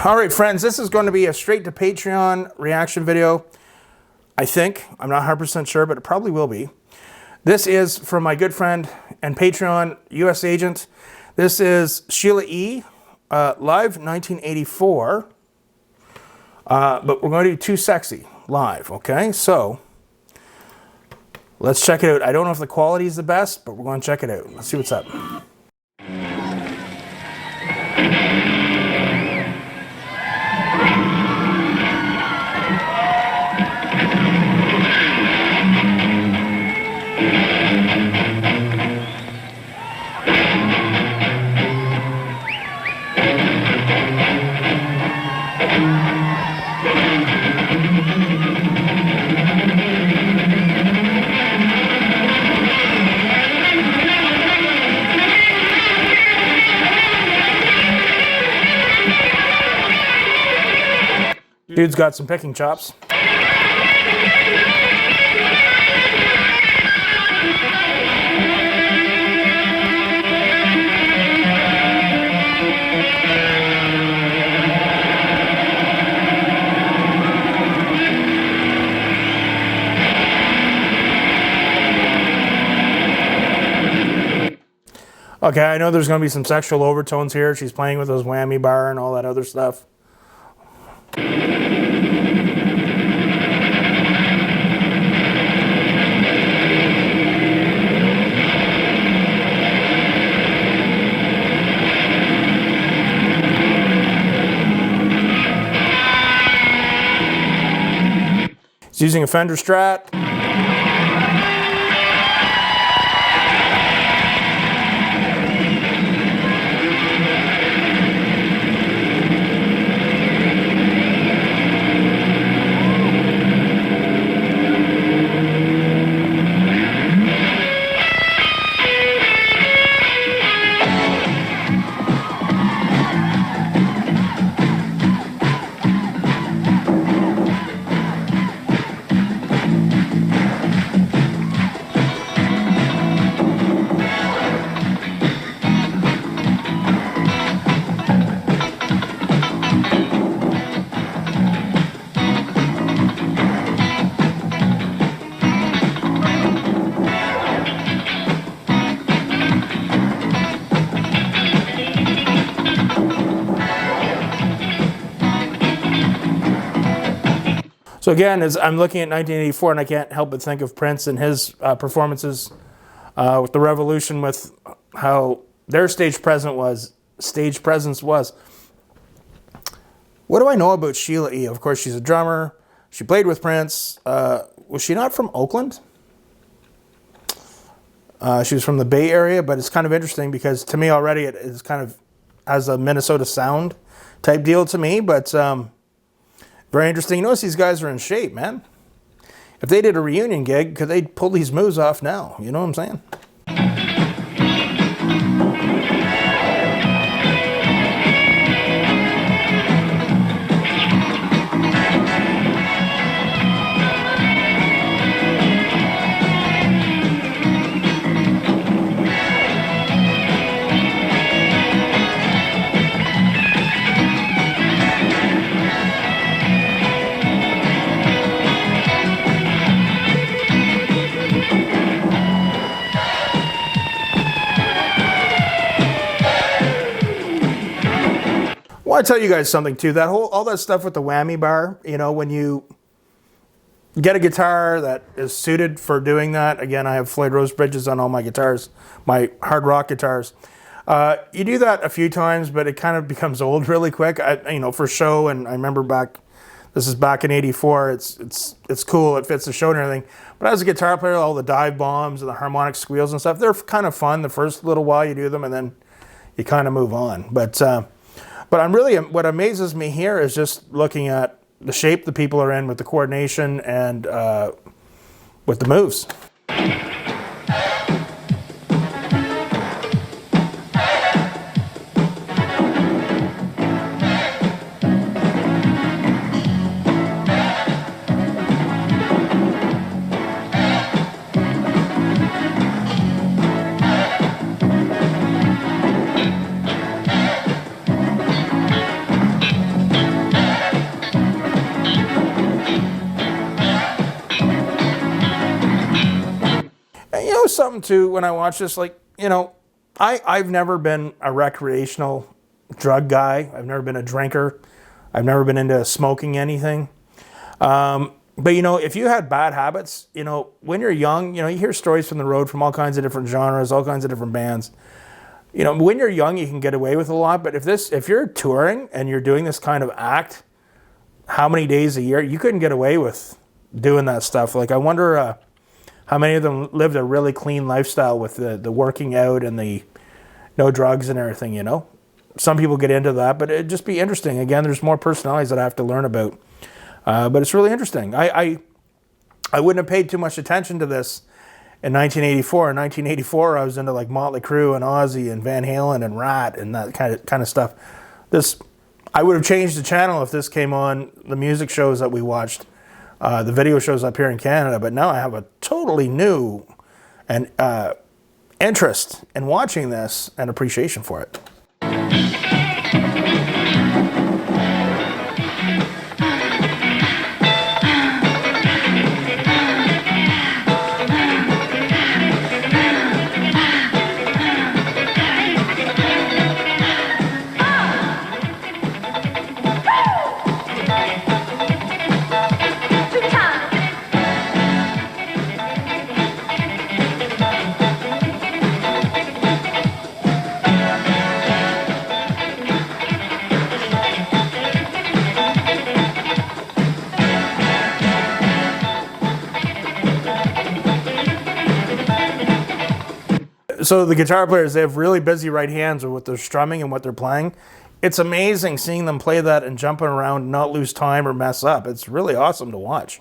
All right, friends, this is going to be a straight to Patreon reaction video. I think. I'm not 100% sure, but it probably will be. This is from my good friend and Patreon U.S. agent. This is Sheila E. Live 1984. But we're going to do Too Sexy live, okay? So, let's check it out. I don't know if the quality is the best, but we're going to check it out. Let's see what's up. Dude's got some picking chops. Okay, I know there's going to be some sexual overtones here. She's playing with those whammy bar and all that other stuff. He's using a Fender Strat. So again, as I'm looking at 1984, and I can't help but think of Prince and his performances with the Revolution, with how their stage presence was. What do I know about Sheila E? Of course, she's a drummer. She played with Prince. Was she not from Oakland? She was from the Bay Area, but it's kind of interesting because to me already it is kind of has a Minnesota sound type deal to me, but very interesting. You notice these guys are in shape, man. If they did a reunion gig, could they pull these moves off now? You know what I'm saying? I want to tell you guys something too. All that stuff with the whammy bar, you know, when you get a guitar that is suited for doing that. Again, I have Floyd Rose bridges on all my guitars, my hard rock guitars. You do that a few times, but it kind of becomes old really quick. You know, for show, and I remember this is back in '84. It's cool. It fits the show and everything. But as a guitar player, all the dive bombs and the harmonic squeals and stuff, they're kind of fun the first little while you do them, and then you kind of move on. But I'm really, what amazes me here is just looking at the shape the people are in with the coordination and with the moves. something too, when I watch this, like, I've never been a recreational drug guy. I've never been a drinker. I've never been into smoking anything. But, if you had bad habits, when you're young, you hear stories from the road from all kinds of different genres, all kinds of different bands. When you're young, you can get away with a lot. But if you're touring and you're doing this kind of act, how many days a year, you couldn't get away with doing that stuff. Like, I wonder how many of them lived a really clean lifestyle with the working out and the no drugs and everything, Some people get into that, but it'd just be interesting. Again, there's more personalities that I have to learn about. But it's really interesting. I wouldn't have paid too much attention to this in 1984. In 1984, I was into like Motley Crue and Ozzy and Van Halen and Rat and that kind of stuff. I would have changed the channel if this came on the music shows that we watched, the video shows up here in Canada. But now I have a totally new and interest in watching this and appreciation for it. So the guitar players, they have really busy right hands with what they're strumming and what they're playing. It's amazing seeing them play that and jumping around, not lose time or mess up. It's really awesome to watch.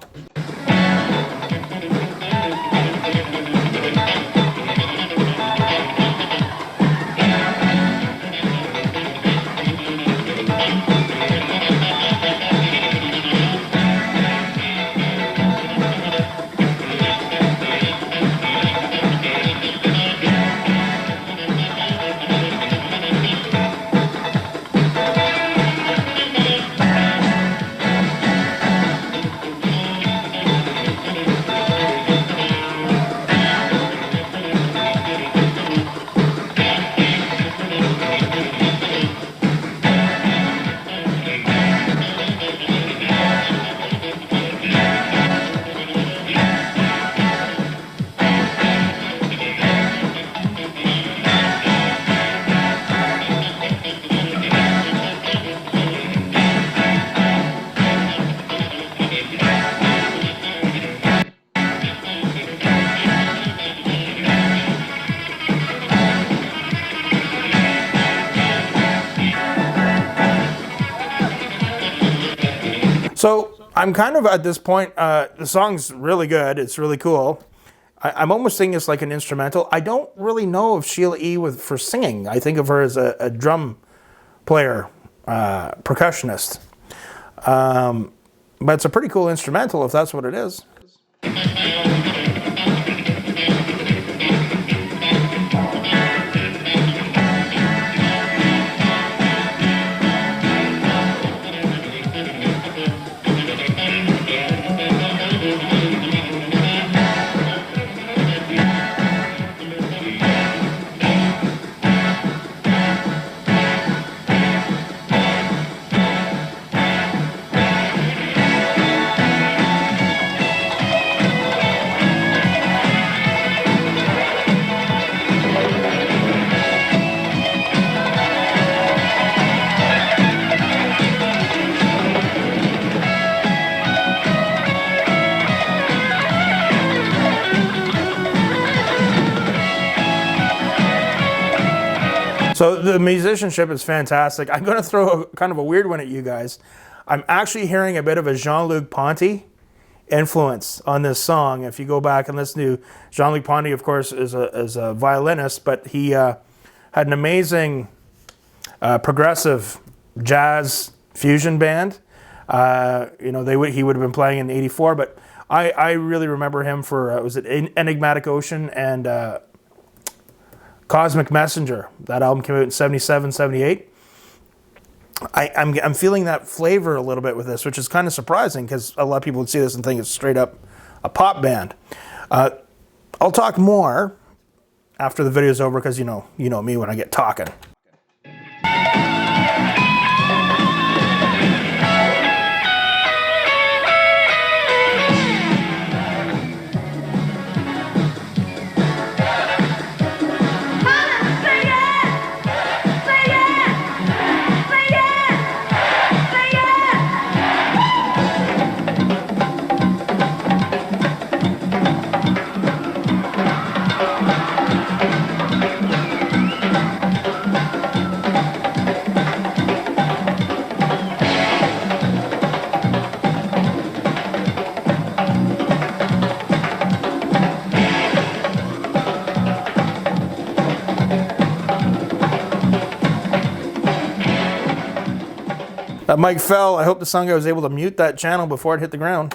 So I'm kind of at this point, the song's really good. It's really cool. I'm almost thinking it's like an instrumental. I don't really know of Sheila E. for singing. I think of her as a drum player, percussionist. But it's a pretty cool instrumental if that's what it is. So the musicianship is fantastic. I'm going to throw kind of a weird one at you guys. I'm actually hearing a bit of a Jean-Luc Ponty influence on this song. If you go back and listen to Jean-Luc Ponty, of course, is a violinist, but he had an amazing progressive jazz fusion band. He would have been playing in '84, but I really remember him for was it Enigmatic Ocean and Cosmic Messenger. That album came out in '77, '78. I'm feeling that flavor a little bit with this, which is kind of surprising because a lot of people would see this and think it's straight up a pop band. I'll talk more after the video's over because you know me when I get talking. Mike fell. I hope the sound guy was able to mute that channel before it hit the ground.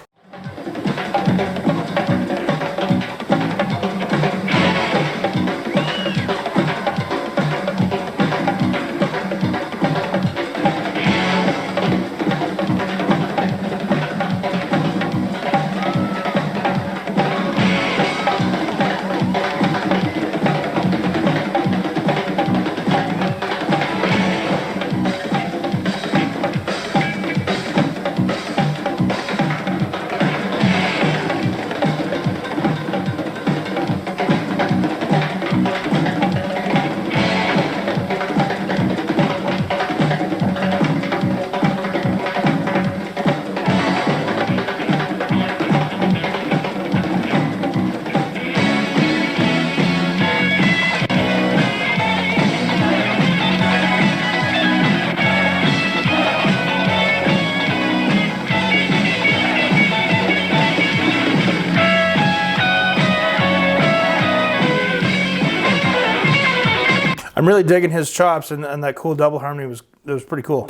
I'm really digging his chops, and that cool double harmony was pretty cool.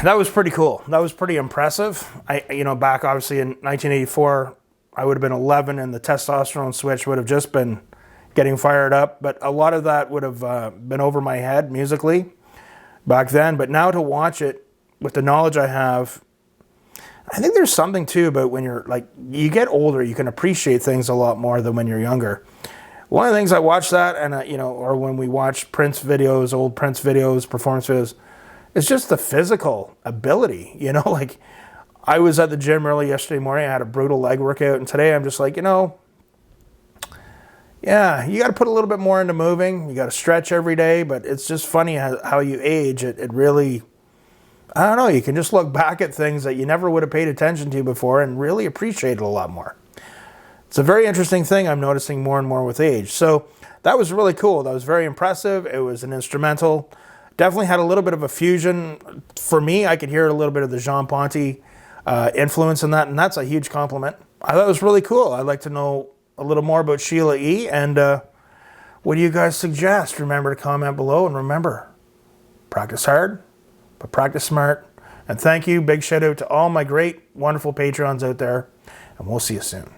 That was pretty cool. That was pretty impressive. Back obviously in 1984, I would have been 11, and the testosterone switch would have just been getting fired up, but a lot of that would have been over my head musically back then. But now to watch it with the knowledge I have, I think there's something too about when you're like, you get older, you can appreciate things a lot more than when you're younger. One of the things I watched that, and or when we watch Prince videos, old Prince videos, performance videos, it's just the physical ability. Like I was at the gym early yesterday morning, I had a brutal leg workout, and today I'm just like, yeah, you got to put a little bit more into moving. You got to stretch every day, but it's just funny how you age. It really, I don't know, you can just look back at things that you never would have paid attention to before and really appreciate it a lot more. It's a very interesting thing I'm noticing more and more with age. So that was really cool. That was very impressive. It was an instrumental. Definitely had a little bit of a fusion. For me, I could hear a little bit of the Jean Ponty influence in that, and that's a huge compliment. I thought it was really cool. I'd like to know a little more about Sheila E. And what do you guys suggest? Remember to comment below, and remember, practice hard, but practice smart. And thank you. Big shout out to all my great, wonderful Patreons out there, and we'll see you soon.